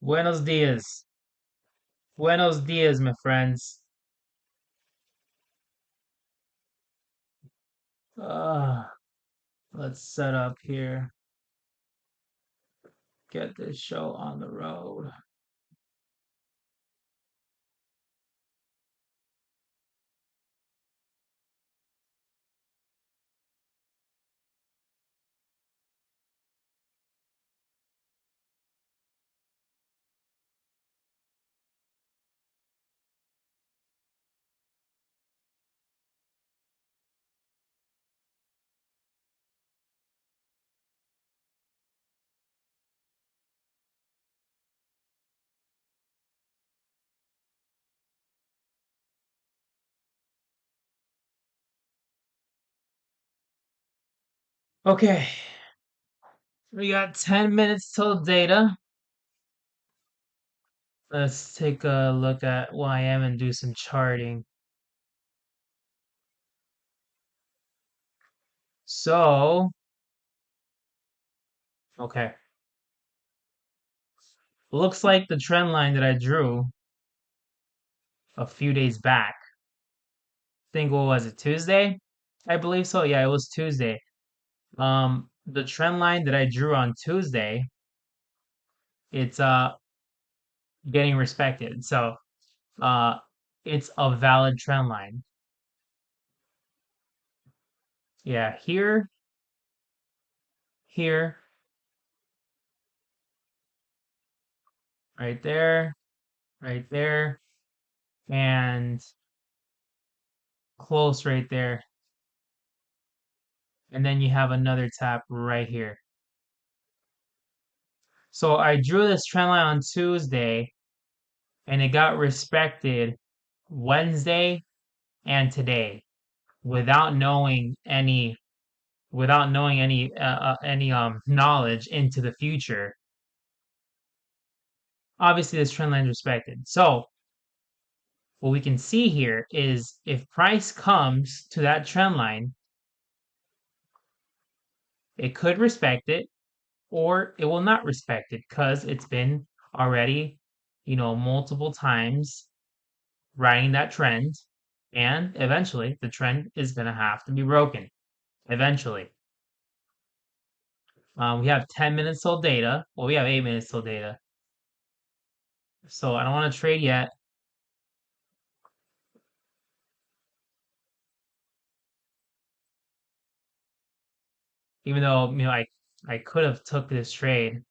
Buenos dias. Buenos dias, my friends. Uh, let's set up here. Get this show on the road. Okay, we got 10 minutes till data. Let's take a look at YM and do some charting. So, okay. Looks like the trend line that I drew a few days back. I think what was it, Tuesday? I believe so. Yeah, it was Tuesday. The trend line that I drew on Tuesday, it's getting respected. So uh, it's a valid trend line. Yeah, here, right there, and close right there. And then you have another tap right here. So I drew this trend line on Tuesday, and it got respected Wednesday and today without knowing any knowledge into the future. Obviously, this trend line is respected. So what we can see here is if price comes to that trend line, it could respect it or it will not respect it because it's been already, multiple times riding that trend. And eventually the trend is going to have to be broken. Eventually. We have 10 minutes till data. Well, we have 8 minutes till data. So I don't want to trade yet. Even though, I could have took this trade.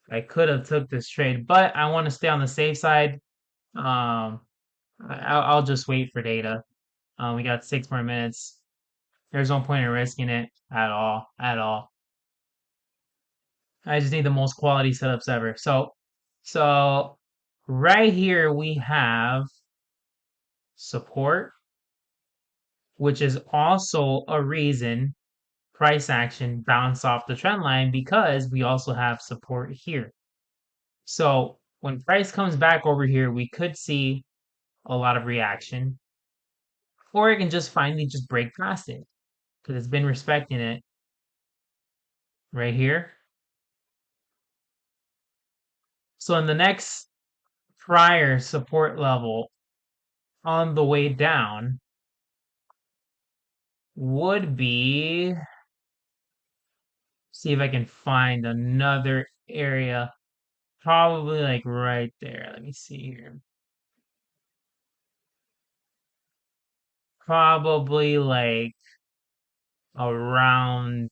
But I want to stay on the safe side. Um, I'll just wait for data. We got 6 more minutes. There's no point in risking it at all. At all. I just need the most quality setups ever. So right here we have support, which is also a reason price action bounced off the trend line because we also have support here. So when price comes back over here, we could see a lot of reaction, or it can just finally just break past it because it's been respecting it right here. So in the next prior support level on the way down would be, see if I can find another area, probably like right there. Let me see here. Probably like around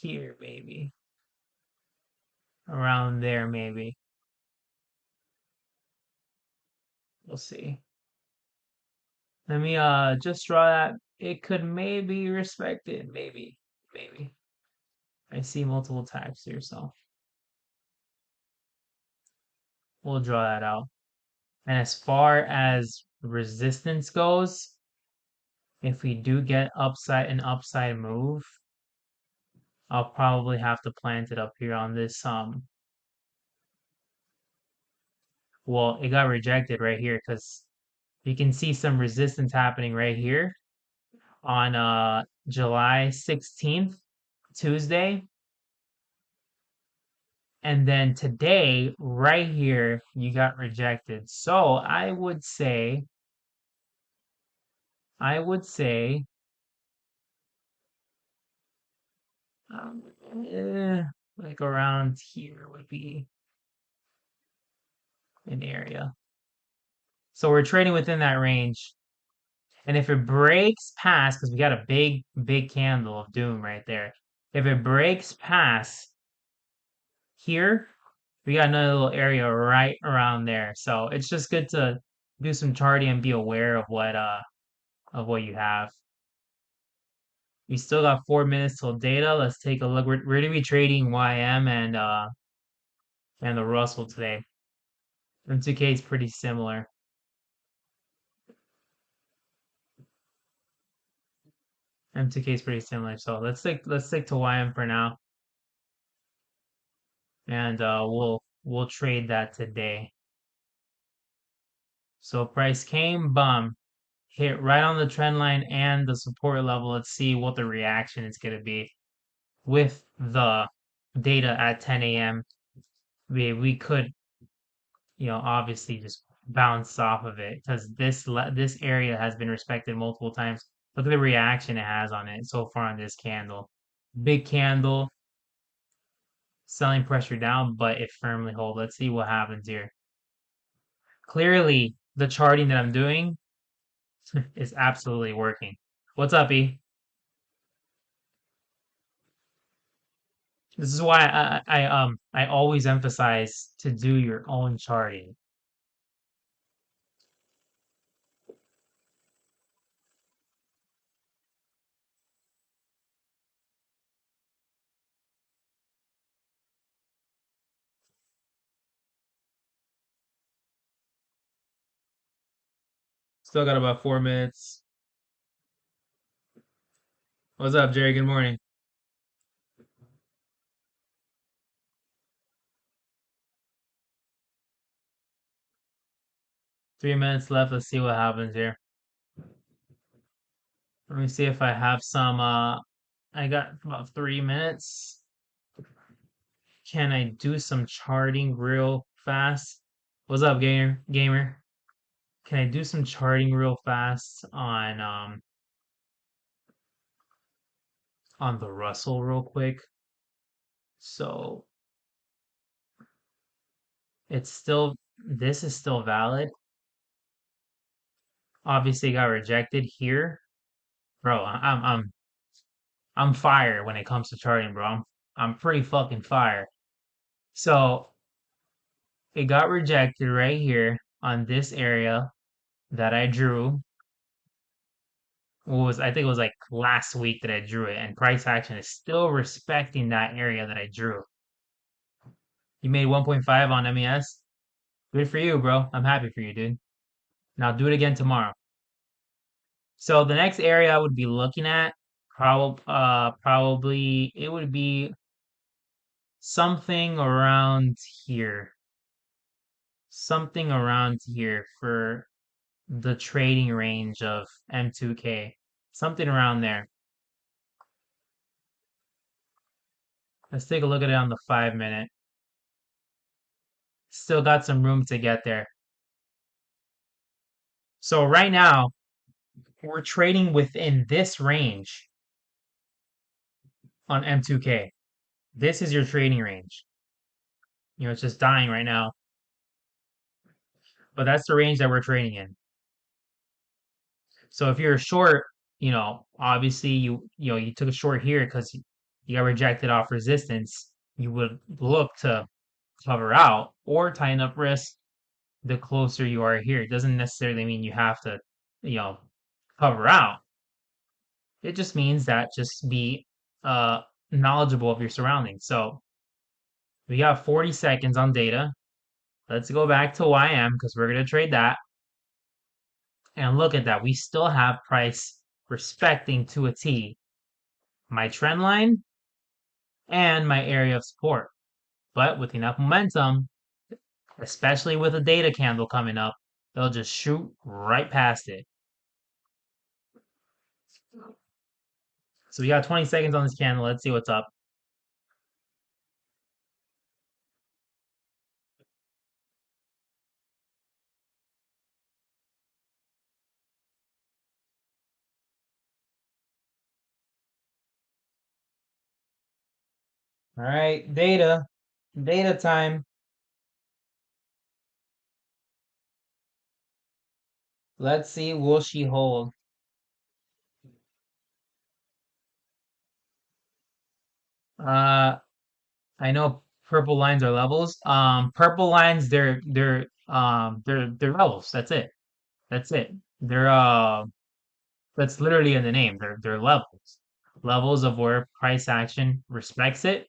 here, maybe. Around there, maybe. We'll see. Let me just draw that. It could maybe respect it. Maybe. Maybe. I see multiple types here, so we'll draw that out. And as far as resistance goes, if we do get an upside move, I'll probably have to plant it up here on this well, it got rejected right here because you can see some resistance happening right here on July 16th, Tuesday. And then today, right here, you got rejected. So I would say, um, eh, like around here would be an area. So we're trading within that range. And if it breaks past, because we got a big candle of doom right there. If it breaks past here, we got another little area right around there. So it's just good to do some charting and be aware of what you have. We still got 4 minutes till data. Let's take a look. We're gonna be trading YM and the Russell today. M2K is pretty similar. M2K is pretty similar. So let's stick to YM for now. And we'll trade that today. So price came, bum, hit right on the trend line and the support level. Let's see what the reaction is going to be with the data at 10 a.m. We could, obviously just bounce off of it because this area has been respected multiple times. Look at the reaction it has on it so far on this candle. Big candle, selling pressure down, but it firmly hold. Let's see what happens here. Clearly, the charting that I'm doing is absolutely working. What's up, E? This is why I always emphasize to do your own charting. Still got about 4 minutes. What's up, Jerry? Good morning. 3 minutes left. Let's see what happens here. Let me see if I have some. I got about 3 minutes. Can I do some charting real fast? What's up, gamer? Gamer? Can I do some charting real fast on the Russell real quick? So this is still valid. Obviously got rejected here. Bro, I'm fire when it comes to charting, bro. I'm pretty fucking fire. So it got rejected right here on this area that I drew. I think it was like last week that I drew it, and price action is still respecting that area that I drew. You made 1.5 on MES. Good for you, bro. I'm happy for you, dude. Now do it again tomorrow. So the next area I would be looking at, probably it would be something around here. Something around here for the trading range of M2K. Something around there. Let's take a look at it on the 5 minute. Still got some room to get there. So right now, we're trading within this range on M2K. This is your trading range. It's just dying right now. But that's the range that we're trading in. So if you're short, obviously you took a short here because you got rejected off resistance. You would look to cover out or tighten up risk the closer you are here. It doesn't necessarily mean you have to, you know, cover out. It just means that just be uh knowledgeable of your surroundings. So we got 40 seconds on data. Let's go back to YM because we're gonna trade that. And look at that. We still have price respecting to a T my trend line and my area of support. But with enough momentum, especially with a data candle coming up, they'll just shoot right past it. So we got 20 seconds on this candle. Let's see what's up. All right, data time. Let's see, will she hold? Uh, I know purple lines are levels. Purple lines, they're levels. That's it. That's it. They're that's literally in the name. They're levels. Levels of where price action respects it.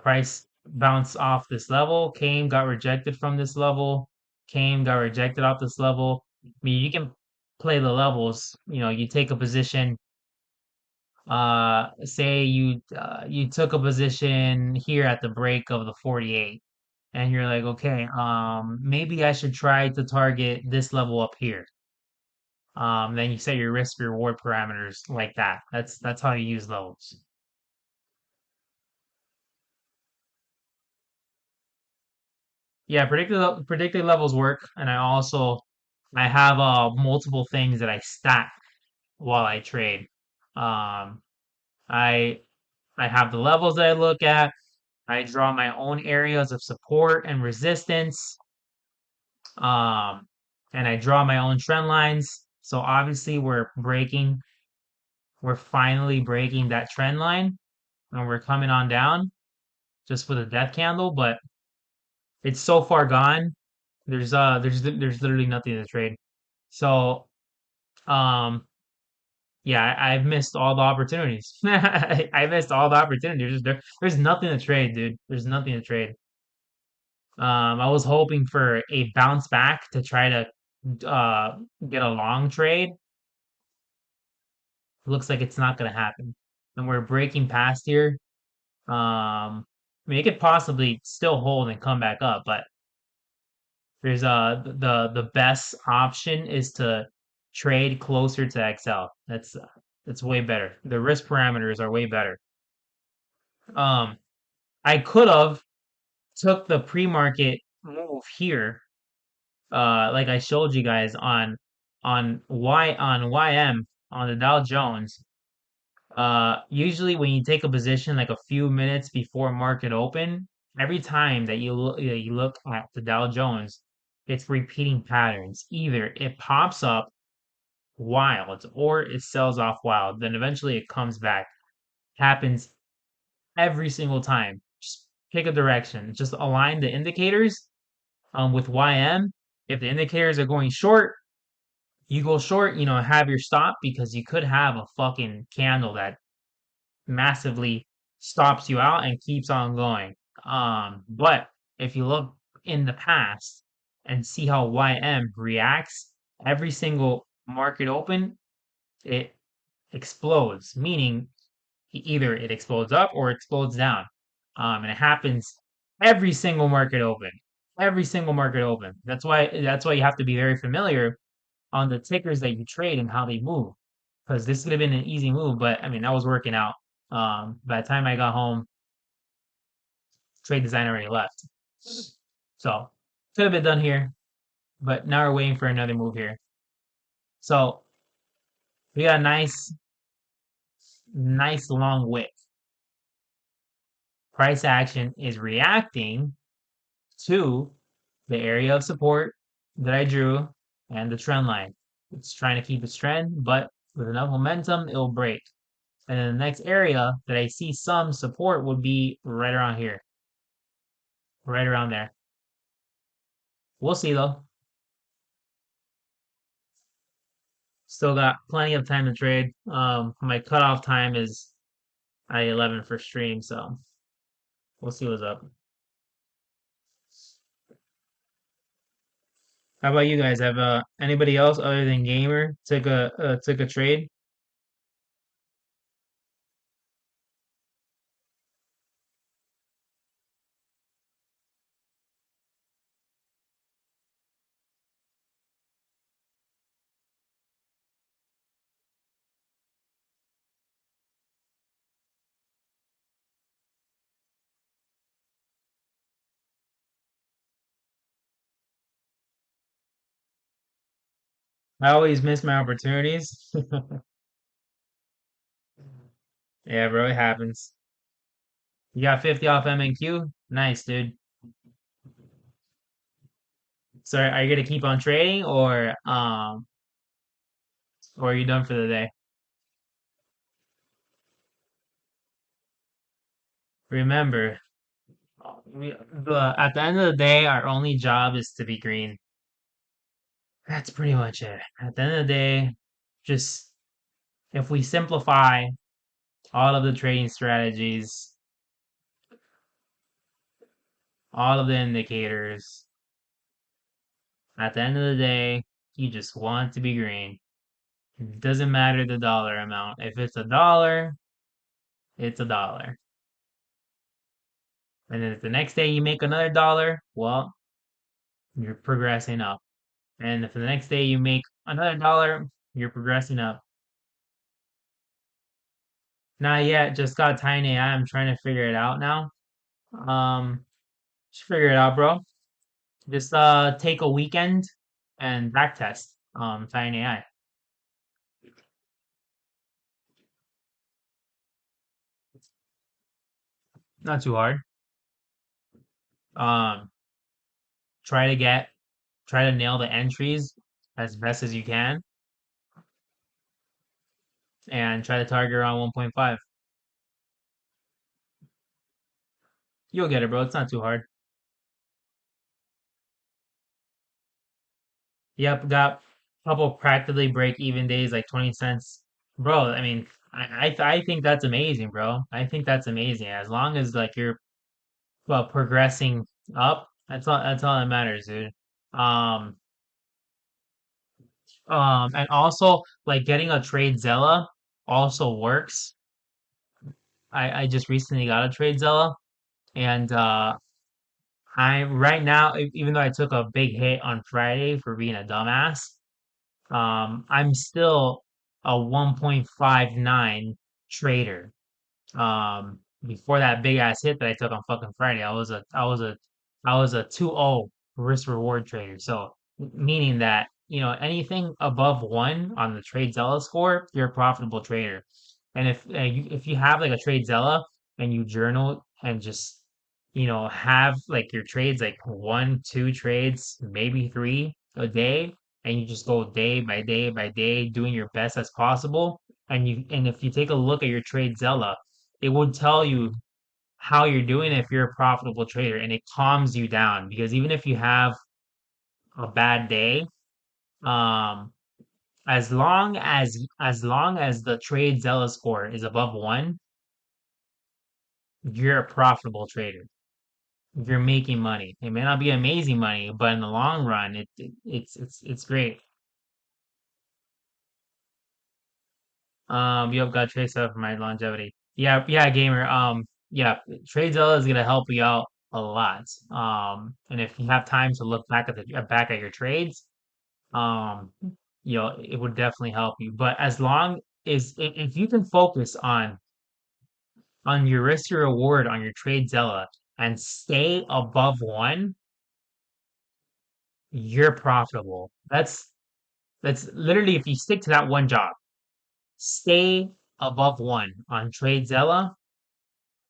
Price bounced off this level, came, got rejected from this level, came, got rejected off this level. I mean, you can play the levels. You take a position. Say you took a position here at the break of the 48, and you're like, okay, maybe I should try to target this level up here. Then you set your risk reward parameters like that. That's how you use levels. Yeah, predicted levels work, and I have multiple things that I stack while I trade. Um, I I have the levels that I look at. I draw my own areas of support and resistance. Um, and I draw my own trend lines. So obviously we're finally breaking that trend line, and we're coming on down just with a death candle, but it's so far gone. There's literally nothing to trade. So um yeah, I've missed all the opportunities. I missed all the opportunities. There's nothing to trade, dude. There's nothing to trade. I was hoping for a bounce back to try to get a long trade. Looks like it's not gonna happen. And we're breaking past here. I mean, it could possibly still hold and come back up, but there's the best option is to trade closer to XL. That's way better. The risk parameters are way better. Um, I could have took the pre-market move here, like I showed you guys on YM on the Dow Jones. Usually when you take a position like a few minutes before market open, every time that you look at the Dow Jones, it's repeating patterns. Either it pops up wild or it sells off wild, then eventually it comes back. Happens every single time. Just pick a direction. Just align the indicators with YM. If the indicators are going short, you go short, have your stop because you could have a fucking candle that massively stops you out and keeps on going. But if you look in the past and see how YM reacts, every single market open, it explodes, meaning either it explodes up or it explodes down. And it happens every single market open. Every single market open. That's why you have to be very familiar on the tickers that you trade and how they move. Because this could have been an easy move, but I mean that was working out. By the time I got home, trade design already left. So could have been done here, but now we're waiting for another move here. So we got a nice long wick. Price action is reacting to the area of support that I drew and the trend line. It's trying to keep its trend, but with enough momentum, it'll break. And then the next area that I see some support would be right around here, right around there. We'll see though. Still got plenty of time to trade. My cutoff time is at 11 for stream, so we'll see what's up. How about you guys? Have anybody else other than Gamer took a trade? I always miss my opportunities. Yeah, bro, it happens. You got 50 off MNQ? Nice, dude. So are you gonna keep on trading or are you done for the day? Remember, at the end of the day, our only job is to be green. That's pretty much it. At the end of the day, just if we simplify all of the trading strategies, all of the indicators, at the end of the day, you just want to be green. It doesn't matter the dollar amount. If it's a dollar, it's a dollar. And then if the next day you make another dollar, well, you're progressing up. And if the next day you make another dollar, you're progressing up. Not yet, just got Tiny AI. I'm trying to figure it out now. Just figure it out, bro. Just take a weekend and back test Tiny AI. Not too hard. Um, try to get try to nail the entries as best as you can and try to target around 1.5. You'll get it, bro. It's not too hard. Yep, got a couple practically break even days, like 20 cents. Bro, I mean, I think that's amazing, bro. I think that's amazing. As long as like you're progressing up, that's all that matters, dude. Um and also like getting a trade Zella also works. I just recently got a trade Zella and I right now even though I took a big hit on Friday for being a dumbass, I'm still a 1.59 trader. Before that big ass hit that I took on fucking Friday, I was a 2-0 risk reward trader. So meaning that, anything above one on the Trade Zella score, you're a profitable trader. And if you have like a Trade Zella and you journal and just have like your trades like one, two trades, maybe three a day, and you just go day by day by day doing your best as possible. And if you take a look at your Trade Zella, it would tell you how you're doing if you're a profitable trader, and it calms you down because even if you have a bad day, um, as long as the Trade Zella score is above one, you're a profitable trader. You're making money. It may not be amazing money, but in the long run, it's great. You have got trade stuff for my longevity. Yeah, yeah, gamer. Yeah, TradeZilla is gonna help you out a lot. And if you have time to look back at your trades, um, it would definitely help you. But as long as if you can focus on your risk to reward on your TradeZilla and stay above one, you're profitable. That's literally if you stick to that one job, stay above one on TradeZilla,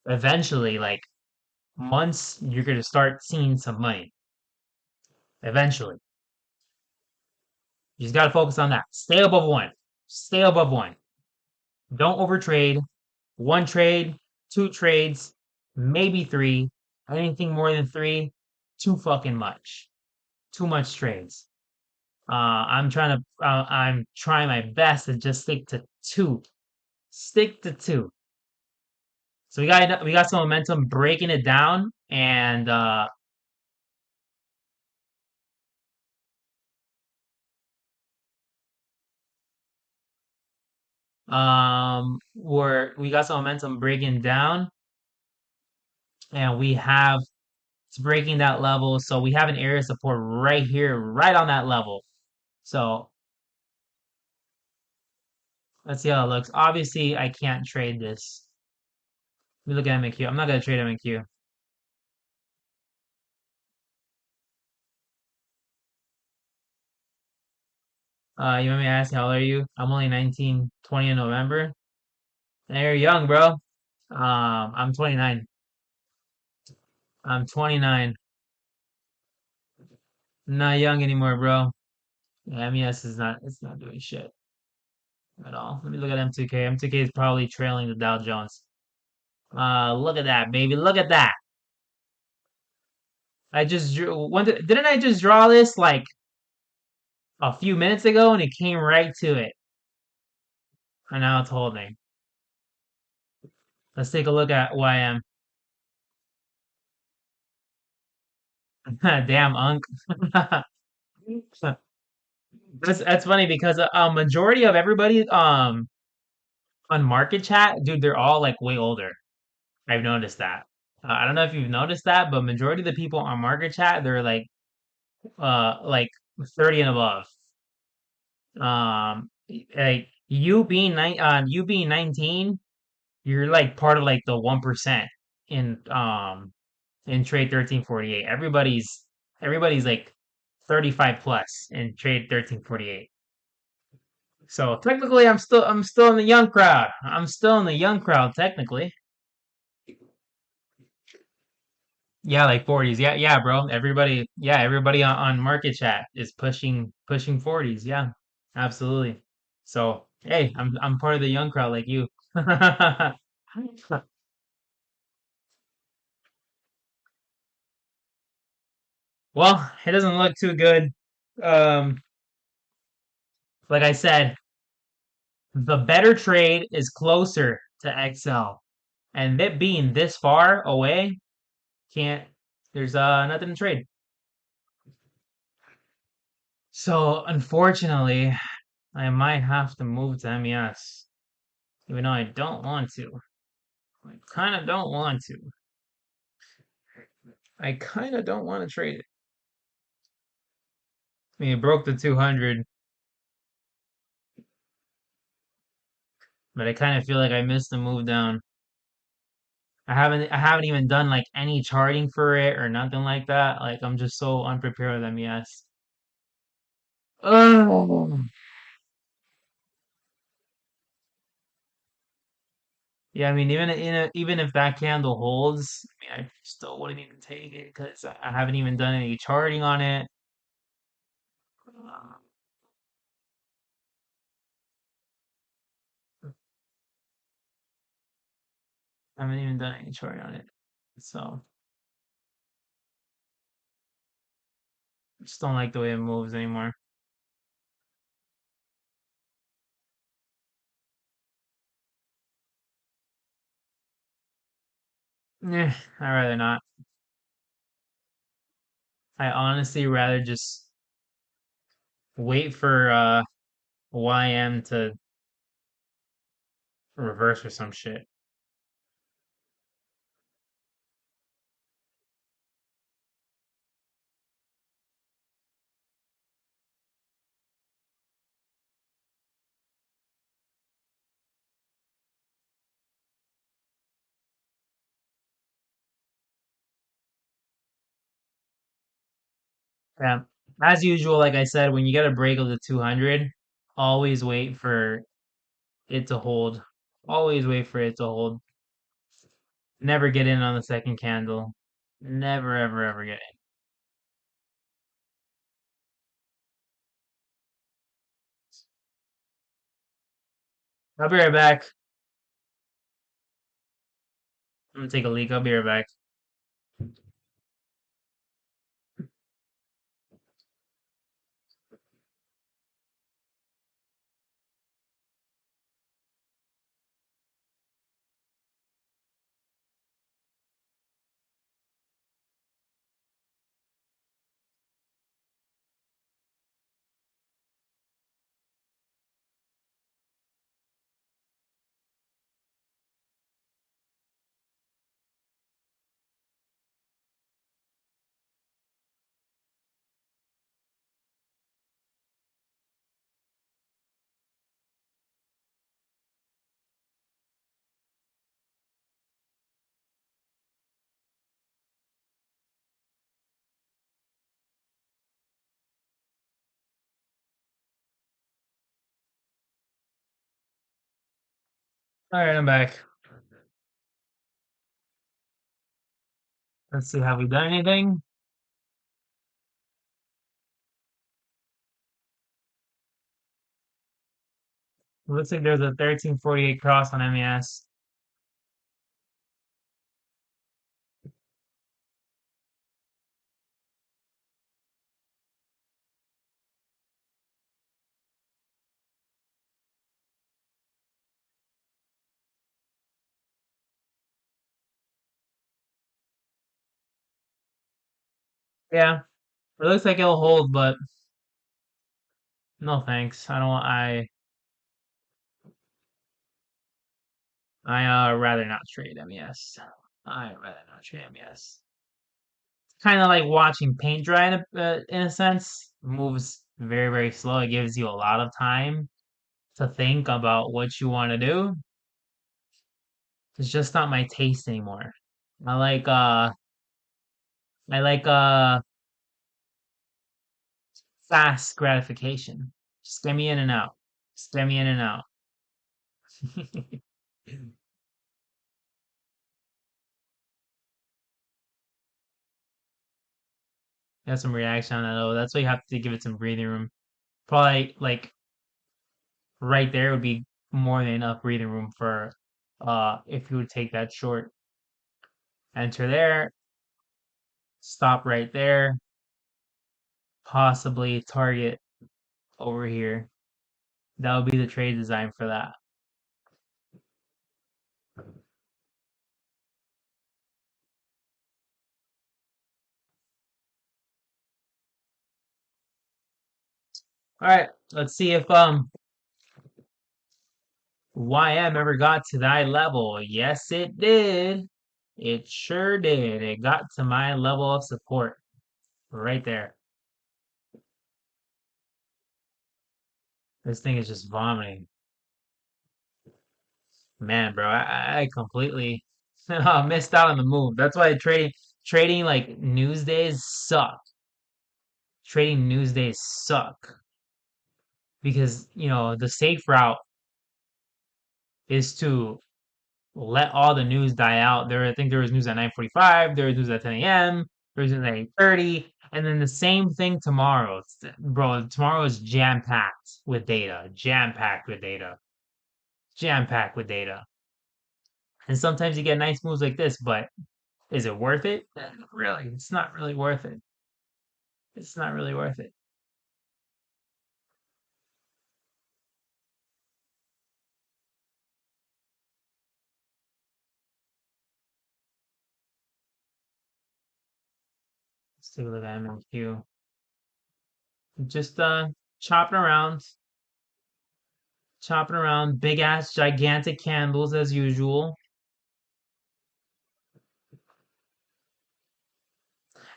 eventually, like months, you're gonna start seeing some money. Eventually. You just gotta focus on that. Stay above one. Stay above one. Don't overtrade. One trade, two trades, maybe three. Anything more than three, too fucking much. Too much trades. I'm trying my best to just stick to two. Stick to two. So we got some momentum breaking it down, and we got some momentum breaking down, and we have it's breaking that level. So we have an area of support right here, right on that level. So let's see how it looks. Obviously, I can't trade this. Let me look at MNQ. I'm not gonna trade MNQ. You want me to ask how old are you? I'm only 19, 20 in November. And you're young, bro. I'm 29. I'm 29. I'm not young anymore, bro. Yeah, MES is not. It's not doing shit at all. Let me look at M2K. M2K is probably trailing the Dow Jones. Look at that, baby. Look at that. I just drew. Didn't I just draw this like a few minutes ago, and it came right to it, and now it's holding. Let's take a look at YM. Damn, Unc. That's funny because a majority of everybody on Market Chat, dude, they're all like way older. I've noticed that. I don't know if you've noticed that, but majority of the people on Market Chat, they're like 30 and above. Like you being 19, you're like part of like the 1% in trade 1348. Everybody's like 35 plus in trade 1348. So technically I'm still in the young crowd. I'm still in the young crowd technically. Yeah, like 40s. Yeah, yeah, bro. Everybody on Market Chat is pushing 40s. Yeah, absolutely. So, hey, I'm part of the young crowd like you. Well, it doesn't look too good. Um, like I said, the better trade is closer to XL. And it being this far away, can't there's nothing to trade. So, unfortunately, I might have to move to MES, even though I don't want to. I kind of don't want to. I kind of don't want to trade it. I mean, it broke the 200, but I kind of feel like I missed the move down. I haven't even done like any charting for it or nothing like that. Like I'm just so unprepared with MES. Oh. Yeah, I mean, even if that candle holds, I mean, I still wouldn't even take it because I haven't even done any charting on it. Uh, I haven't even done any charting on it, so I just don't like the way it moves anymore. Yeah, I'd rather not. I honestly rather just wait for YM to reverse or some shit. Yeah. As usual, like I said, when you get a break of the 200, always wait for it to hold. Always wait for it to hold. Never get in on the second candle. Never, ever, ever get in. I'll be right back. I'm gonna take a leak. I'll be right back. All right, I'm back. Let's see, have we done anything? Looks like there's a 1348 cross on MES. Yeah, it looks like it'll hold, but no thanks. I don't want, I rather not trade MES. I rather not trade MES. Kind of like watching paint dry in a sense. Moves very, very slow. It gives you a lot of time to think about what you want to do. It's just not my taste anymore. I like uh I like fast gratification. Just get me in and out. Just get me in and out. Got some reaction on that though. That's why you have to give it some breathing room. Probably like right there would be more than enough breathing room for if you would take that short. Enter there, stop right there, possibly target over here. That would be the trade design for that. All right, let's see if YM ever got to that level. Yes, it did. It sure did. It got to my level of support right there. This thing is just vomiting. Man, bro, I completely missed out on the move. That's why trading like news days suck. Trading news days suck because, the safe route is to let all the news die out. I think there was news at 9:45, there was news at 10 a.m., there was news at 8:30, and then the same thing tomorrow. Bro, tomorrow is jam-packed with data, jam-packed with data, jam-packed with data. And sometimes you get nice moves like this, but is it worth it? Really, it's not really worth it. It's not really worth it. Let's take a look at MMQ. Just chopping around, big ass, gigantic candles as usual.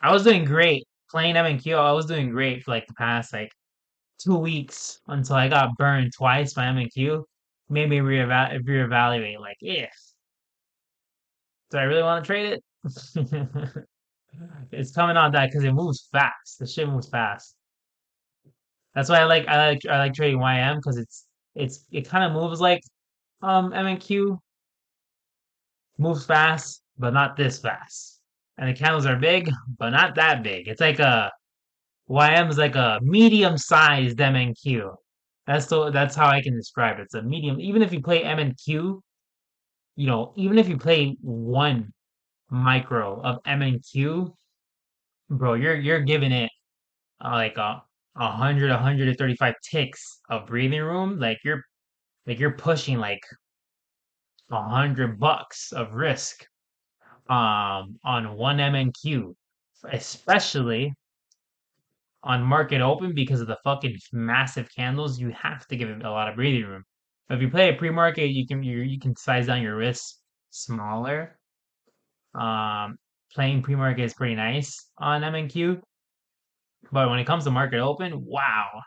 I was doing great playing MNQ. I was doing great for like the past like 2 weeks until I got burned twice by MNQ. Made me reevaluate. Like, if do I really want to trade it? It's coming on that because it moves fast. The shit moves fast. That's why I like trading YM because it kind of moves like MNQ moves fast, but not this fast. And the candles are big, but not that big. It's like YM is like a medium-sized MNQ. That's how I can describe it. It's a medium. Even if you play MNQ, even if you play one micro of MNQ, bro, you're giving it like a 135 ticks of breathing room. Like you're pushing like $100 of risk on one MNQ, especially on market open because of the fucking massive candles. You have to give it a lot of breathing room. But if you play a pre-market, you can size down your risk smaller. Um, Playing pre-market is pretty nice on MNQ, but when it comes to market open, wow,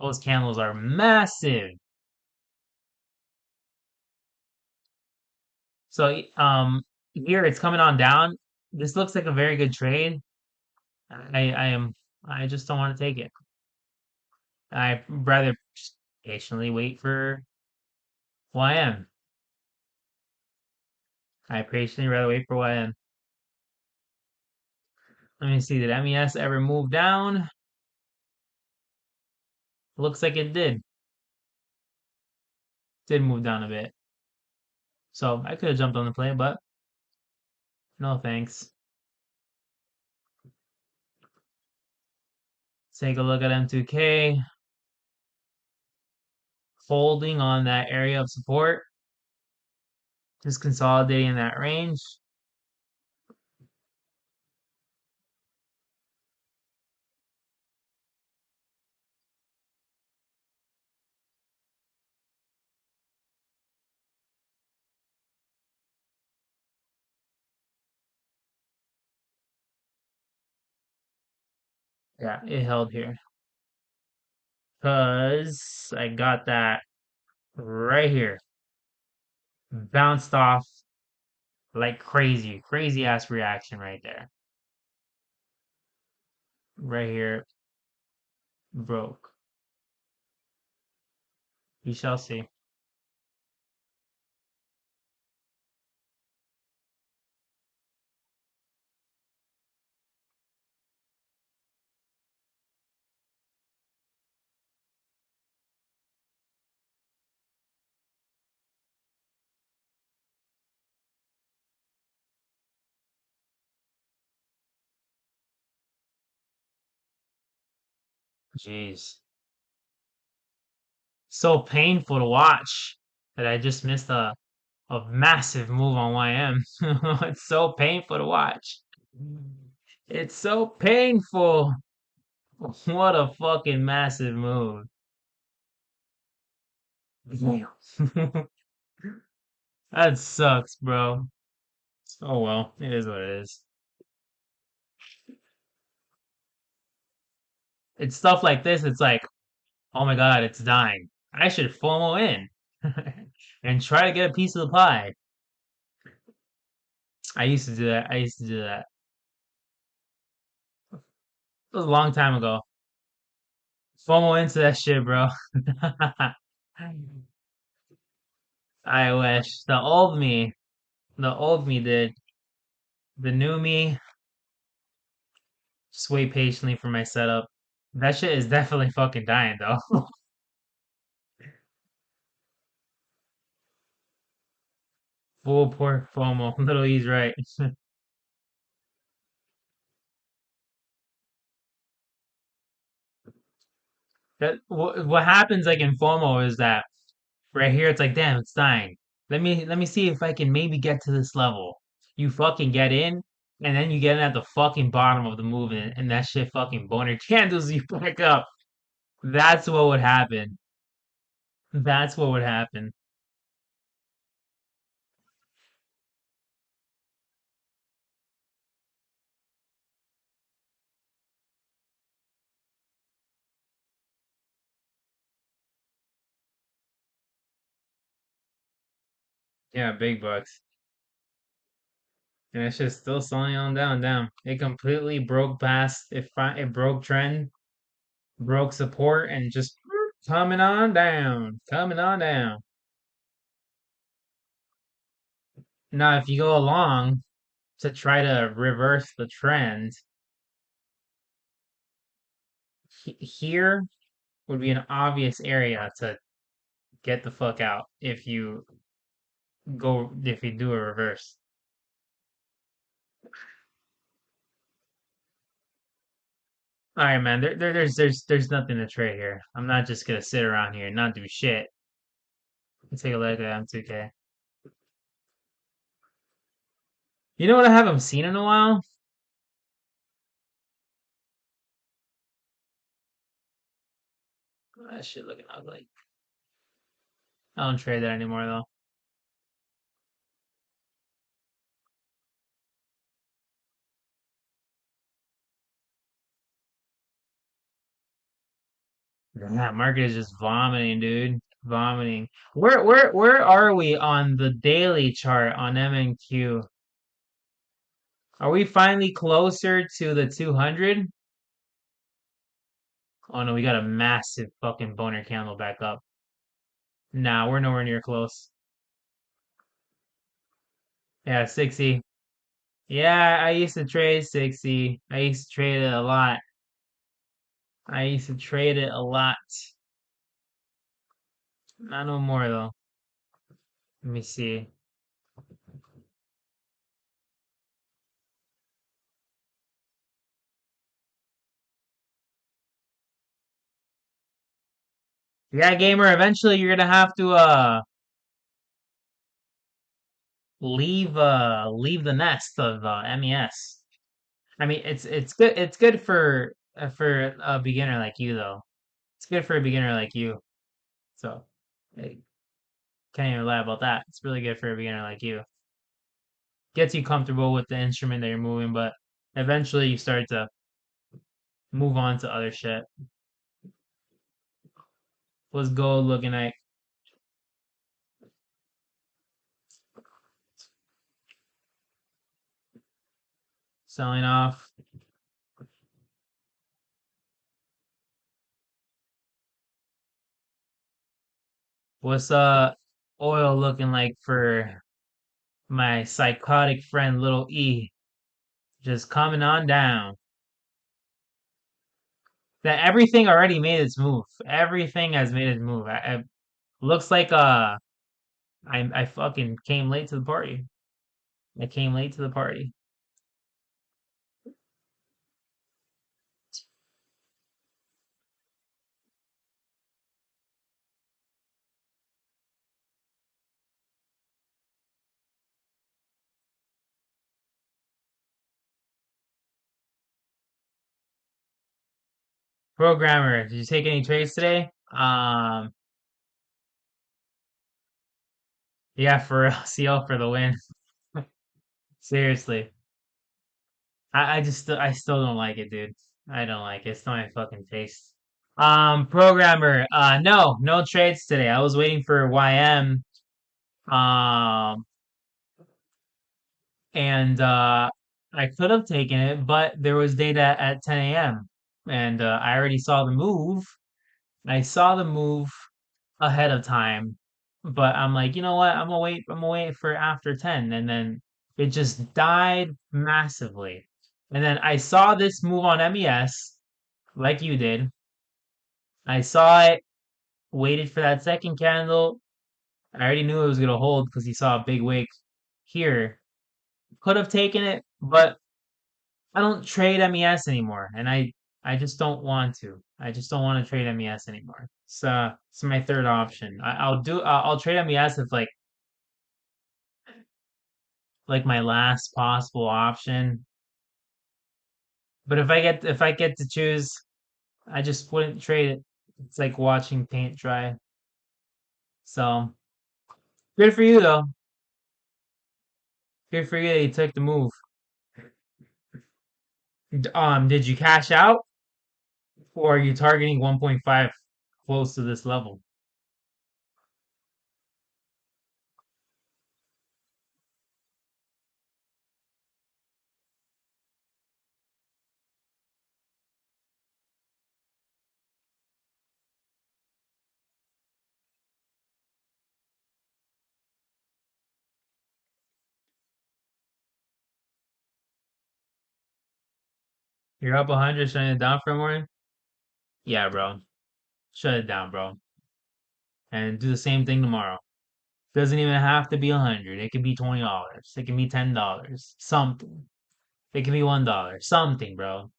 those candles are massive. So here it's coming on down. This looks like a very good trade. I just don't want to take it. I'd rather just patiently wait for YM. I patiently rather wait for YM. Let me see. Did MES ever move down? Looks like it did. Did move down a bit. So I could have jumped on the play, but no thanks. Take a look at M2K. Holding on that area of support. Just consolidating that range. Yeah, it held here. Because I got that right here. Bounced off like crazy. Crazy ass reaction right there. Right here. Broke. We shall see. Jeez. So painful to watch that I just missed a massive move on YM. It's so painful to watch. It's so painful. What a fucking massive move. Damn. That sucks, bro. Oh well, it is what it is. It's stuff like this, it's like, oh my god, it's dying. I should FOMO in and try to get a piece of the pie. I used to do that. I used to do that. It was a long time ago. FOMO into that shit, bro. I wish. The old me did. The new me, just wait patiently for my setup. That shit is definitely fucking dying, though. Full poor FOMO. Little E's right. What happens like in FOMO is that right here it's like, damn, it's dying. Let me see if I can maybe get to this level. You fucking get in, and then you get in at the fucking bottom of the move, and that shit fucking boner candles you back up. That's what would happen. That's what would happen. Yeah, big bucks. And it's just still selling on down, down. It completely broke past. It broke trend, broke support, and just coming on down, coming on down. Now, if you go along to try to reverse the trend, here would be an obvious area to get the fuck out if you do a reverse. All right, man. There's nothing to trade here. I'm not just gonna sit around here and not do shit. Let's take a look at M2K. You know what I haven't seen in a while? That shit looking ugly. I don't trade that anymore though. Yeah, market is just vomiting, dude. Vomiting. Where are we on the daily chart on MNQ? Are we finally closer to the 200? Oh no, we got a massive fucking boner candle back up. Nah, we're nowhere near close. Yeah, 60. Yeah, I used to trade 60. I used to trade it a lot. I used to trade it a lot. Not no more though. Let me see. Yeah, gamer, eventually you're gonna have to leave the nest of MES. I mean, it's good for a beginner like you though. It's good for a beginner like you. So, I can't even lie about that. It's really good for a beginner like you. Gets you comfortable with the instrument that you're moving, but eventually you start to move on to other shit. What's gold looking like? Selling off. What's oil looking like for my psychotic friend little E? Just coming on down. That everything already made its move. Everything has made its move. Looks like I fucking came late to the party. I came late to the party. Programmer, did you take any trades today? Yeah, for CL for the win. Seriously. I still don't like it, dude. I don't like it. It's not my fucking taste. Programmer, no trades today. I was waiting for YM. Um, and I could have taken it, but there was data at 10 a.m. and I already saw the move. I saw the move ahead of time, but I'm like, you know what? I'm gonna wait. I'm gonna wait for after 10, and then it just died massively. And then I saw this move on MES, like you did. I saw it, waited for that second candle. I already knew it was gonna hold because you saw a big wick here. Could have taken it, but I don't trade MES anymore, and I just don't want to. I just don't want to trade MES anymore. So it's my third option. I'll trade MES if like my last possible option. But if I get to choose, I just wouldn't trade it. It's like watching paint dry. So good for you though. Good for you that you took the move. Did you cash out or are you targeting 1.5 close to this level? You're up 100, shutting it down for a morning? Yeah, bro. Shut it down, bro. And do the same thing tomorrow. Doesn't even have to be 100. It could be $20. It can be $10. Something. It can be $1. Something, bro.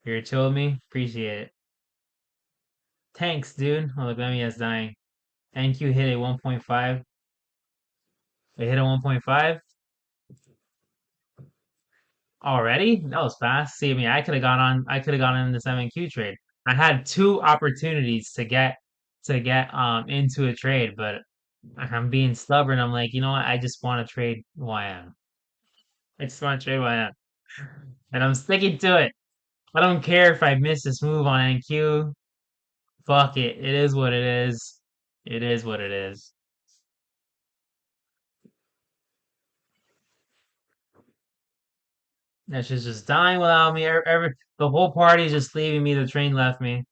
You're chill with me? Appreciate it. Thanks, dude. Oh, look, Lemmy is dying. NQ hit a 1.5. It hit a 1.5 already? That was fast. See, I mean, I could have gone on this MNQ trade. I had two opportunities to get into a trade, but I'm being stubborn. I'm like, you know what? I just want to trade YM. I just want to trade YM. And I'm sticking to it. I don't care if I miss this move on NQ. Fuck it. It is what it is. It is what it is. That shit's just dying without me. The whole party's just leaving me. The train left me.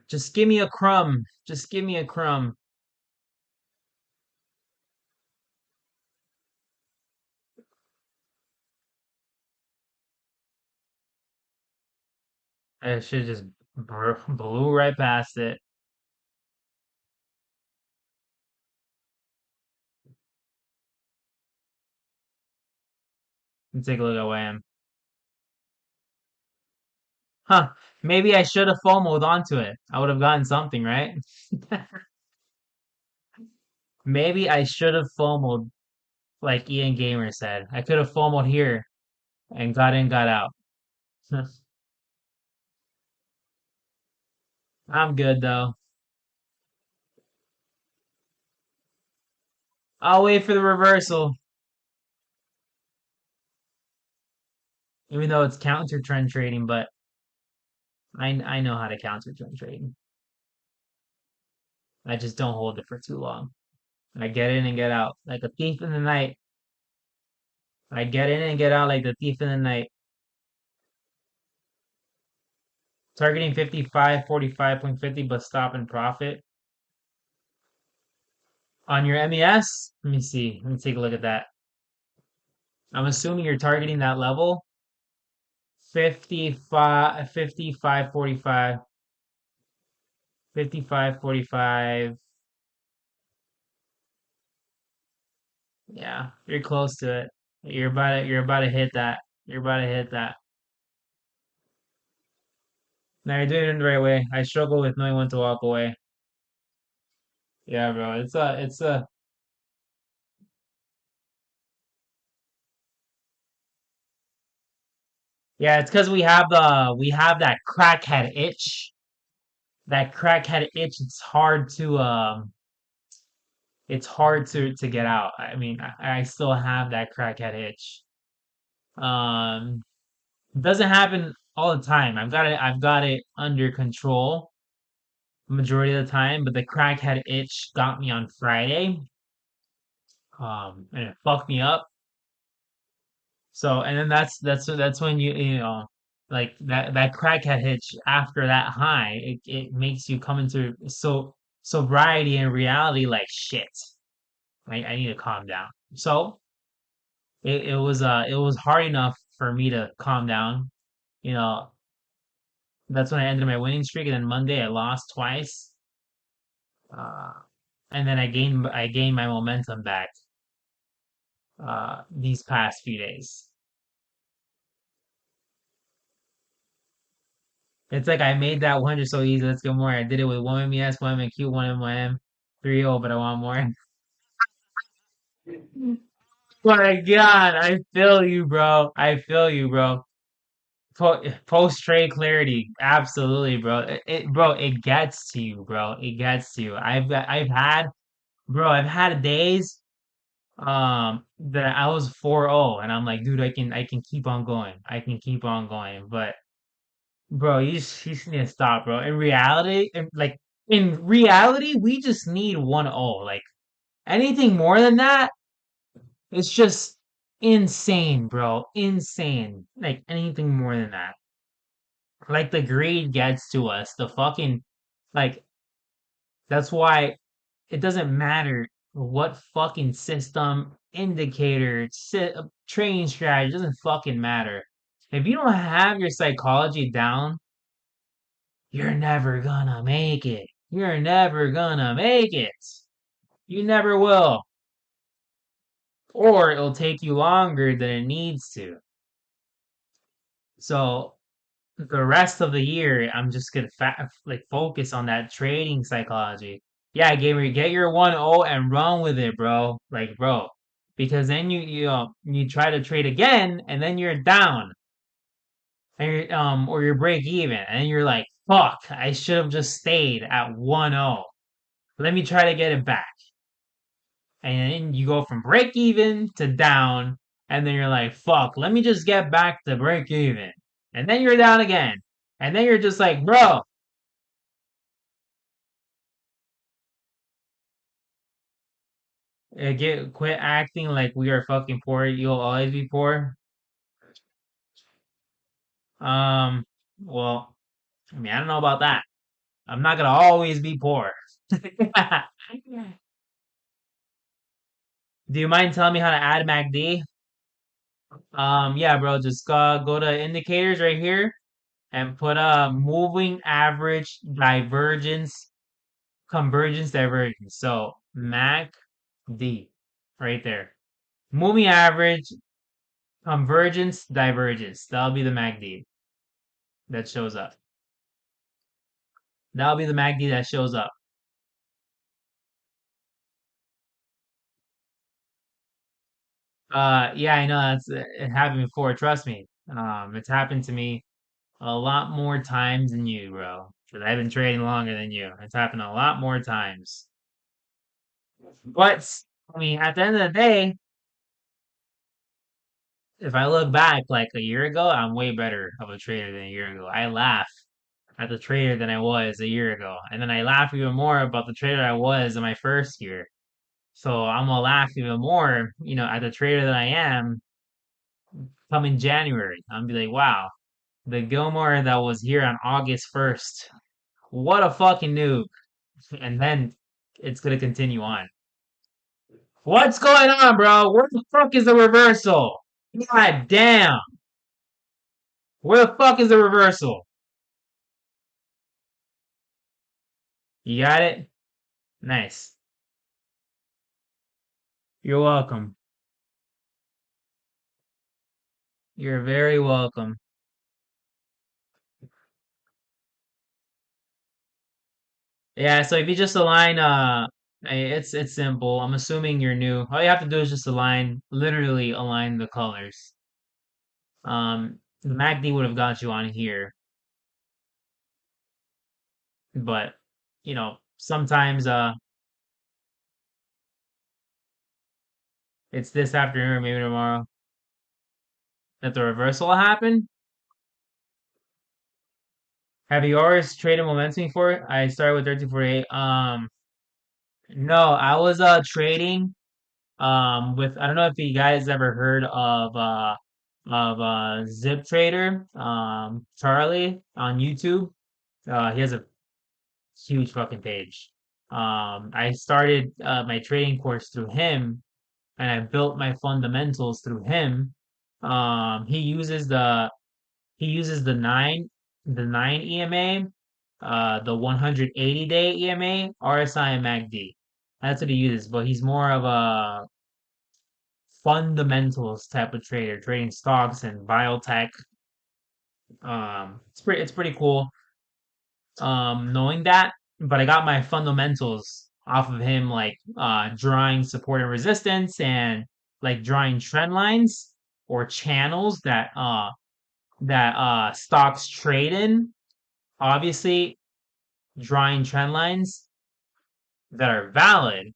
Just give me a crumb. Just give me a crumb. I should just blew right past it. Let's take a look at Wham. Huh. Maybe I should have FOMO'd onto it. I would have gotten something, right? Maybe I should have FOMO'd like Ian Gamer said. I could have FOMO'd here and got in, got out. I'm good though. I'll wait for the reversal, even though it's counter trend trading, but I know how to counter trend trading. I just don't hold it for too long. I get in and get out like a thief in the night. I get in and get out like the thief in the night. Targeting 55, 45.50, but stop and profit. On your MES, let me see. Let me take a look at that. I'm assuming you're targeting that level. 55, 55, 45, 55, 45. Yeah, you're close to it. You're about to hit that. You're about to hit that. Now you're doing it in the right way. I struggle with knowing when to walk away. Yeah, bro. It's a yeah, it's because we have that crackhead itch. That crackhead itch, it's hard to get out. I mean, I still have that crackhead itch. Um it doesn't happen all the time. I've got it under control majority of the time, but the crackhead itch got me on Friday. And it fucked me up. So, and then that's when like that crackhead hitch after that high, it makes you come into sobriety and reality like shit. I need to calm down. So it was hard enough for me to calm down. You know, that's when I ended my winning streak, and then Monday I lost twice. Uh, and then I gained my momentum back these past few days. It's like I made that 100 so easy. Let's go more. I did it with one MES, one MQ, one MYM, 3-0, but I want more. My God, I feel you, bro. I feel you, bro. Post trade clarity, absolutely, bro. Bro, it gets to you, bro. It gets to you. I've had days that I was 4-0, and I'm like, dude, I can keep on going. I can keep on going, but bro, you just need to stop, bro. In reality, we just need 1-0. Like anything more than that, it's just insane, bro. Insane. Like anything more than that. Like the greed gets to us. The fucking like that's why it doesn't matter what fucking system, indicator, training strategy, it doesn't fucking matter. If you don't have your psychology down, you're never gonna make it. You're never gonna make it. You never will. Or it'll take you longer than it needs to. So the rest of the year, I'm just gonna like focus on that trading psychology. Yeah, gamer, get your 1-0 and run with it, bro. Like, bro, because then you try to trade again, and then you're down, and or you're break even, and you're like, fuck, I should have just stayed at 1-0. Let me try to get it back. And then you go from break even to down, and then you're like, fuck, let me just get back to break even. And then you're down again. And then you're just like, bro, quit acting like we are fucking poor. You'll always be poor. Um, well, I mean, I don't know about that. I'm not gonna always be poor. Do you mind telling me how to add MACD? Yeah, bro, just go to indicators right here and put a moving average divergence, convergence, divergence. So MACD right there. Moving average, convergence, divergence. That'll be the MACD that shows up. That'll be the MACD that shows up. Yeah, I know it happened before. Trust me. It's happened to me a lot more times than you, bro. Because I've been trading longer than you. It's happened a lot more times. But I mean, at the end of the day, if I look back like a year ago, I'm way better of a trader than a year ago. I laugh at the trader than I was a year ago, and then I laugh even more about the trader I was in my first year. So I'm gonna laugh even more, at the trader that I am coming January. I'm gonna be like, wow, the Gilmore that was here on August 1st, what a fucking noob. And then it's gonna continue on. What's going on, bro? Where the fuck is the reversal? God damn. Where the fuck is the reversal? You got it? Nice. You're welcome. You're very welcome. Yeah, so if you just align, it's simple. I'm assuming you're new. All you have to do is just literally align the colors. The MACD would have got you on here, but sometimes it's this afternoon or maybe tomorrow that the reversal will happen. Have you always traded momentum before? I started with 1348. No, I was trading with, I don't know if you guys ever heard of Zip Trader, Charlie on YouTube. He has a huge fucking page. I started my trading course through him, and I built my fundamentals through him. He uses the nine EMA, the 180-day EMA, RSI, and MACD. That's what he uses, but he's more of a fundamentals type of trader, trading stocks and biotech. It's pretty cool knowing that. But I got my fundamentals off of him, like drawing support and resistance, and like drawing trend lines or channels that stocks trade in. Obviously, drawing trend lines that are valid,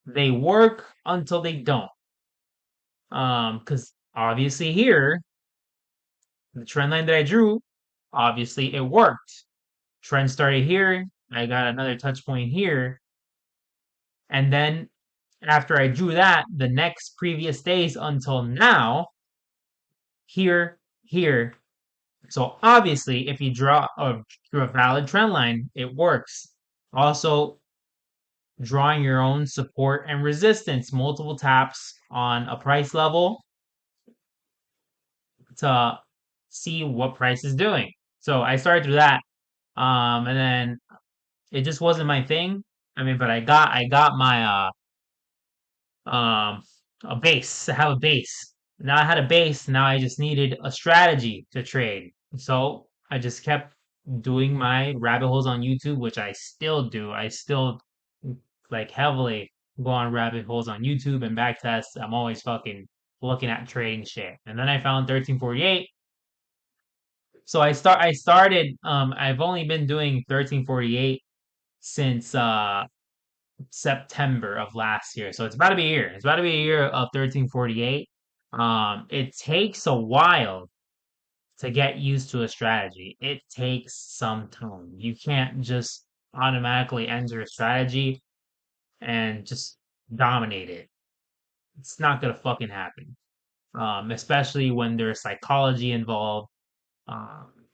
they work until they don't. Because obviously here, the trend line that I drew, obviously it worked. Trend started here. I got another touch point here. And then after I drew that, the next previous days until now, here, here. So obviously, if you draw a valid trend line, it works. Also, drawing your own support and resistance, multiple taps on a price level to see what price is doing. So I started through that, and then it just wasn't my thing. I mean, but I got my um a base. I have a base. Now I had a base. Now I just needed a strategy to trade. So I just kept doing my rabbit holes on YouTube, which I still do. I still like heavily go on rabbit holes on YouTube and back tests. I'm always fucking looking at trading shit. And then I found 1348. So I started I've only been doing 1348 since September of last year. So it's about to be a year. It's about to be a year of 1348. It takes a while to get used to a strategy. It takes some time. You can't just automatically enter a strategy and just dominate it. It's not gonna fucking happen. Especially when there's psychology involved,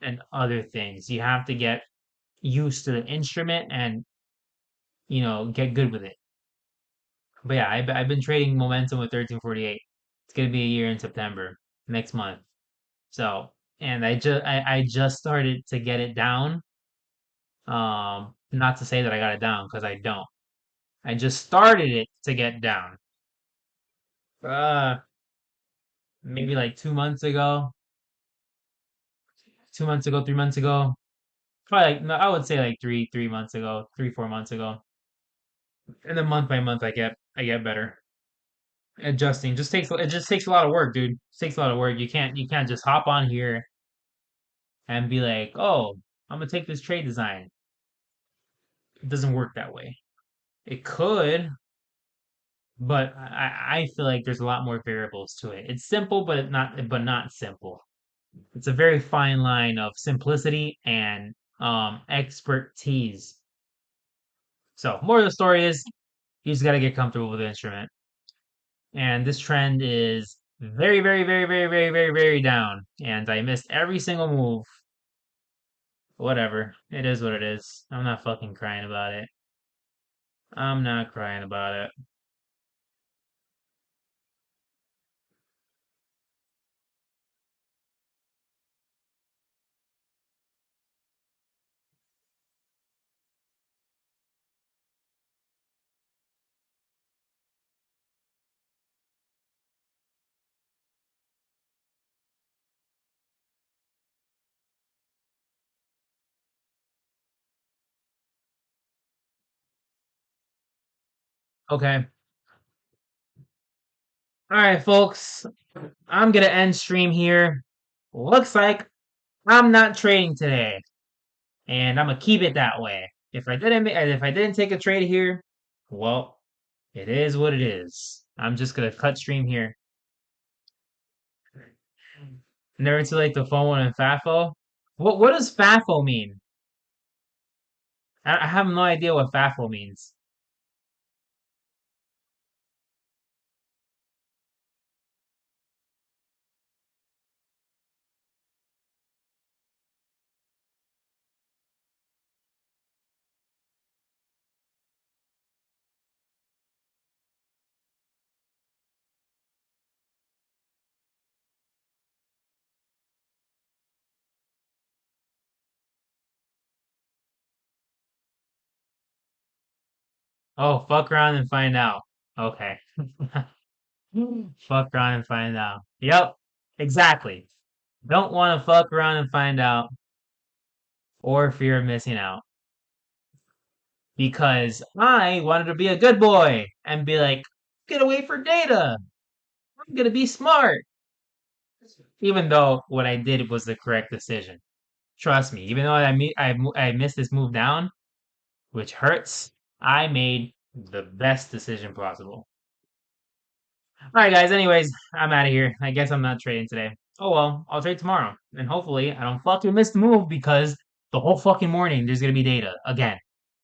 and other things. You have to get used to the instrument and get good with it. But yeah, I've been trading momentum with 1348. It's gonna be a year in September next month. So, and I just started to get it down. Not to say that I got it down because I don't. I just started it to get down. Uh, maybe like 2 months ago, 2 months ago, 3 months ago. Probably like no, I would say like 3 months ago, 3 4 months ago. And then month by month, I get better. Adjusting just takes a lot of work, dude. It takes a lot of work. You can't just hop on here and be like, oh, I'm gonna take this trade design. It doesn't work that way. It could, but I feel like there's a lot more variables to it. It's simple, but not simple. It's a very fine line of simplicity and expertise. So, more of the story is you just got to get comfortable with the instrument. And this trend is very, very, very, very, very, very, very down. And I missed every single move. Whatever. It is what it is. I'm not fucking crying about it. I'm not crying about it. Okay. All right, folks. I'm gonna end stream here. Looks like I'm not trading today, and I'm gonna keep it that way. If I didn't take a trade here, well, it is what it is. I'm just gonna cut stream here. Never too late to phone and FAFO. What does FAFO mean? I have no idea what FAFO means. Oh, fuck around and find out. Okay. Fuck around and find out. Yep, exactly. Don't want to fuck around and find out or fear of missing out. Because I wanted to be a good boy and be like, get away for data. I'm gonna be smart. Even though what I did was the correct decision. Trust me. Even though I missed this move down, which hurts, I made the best decision possible. All right, guys. Anyways, I'm out of here. I guess I'm not trading today. Oh well, I'll trade tomorrow, and hopefully I don't fucking miss the move because the whole fucking morning there's gonna be data again.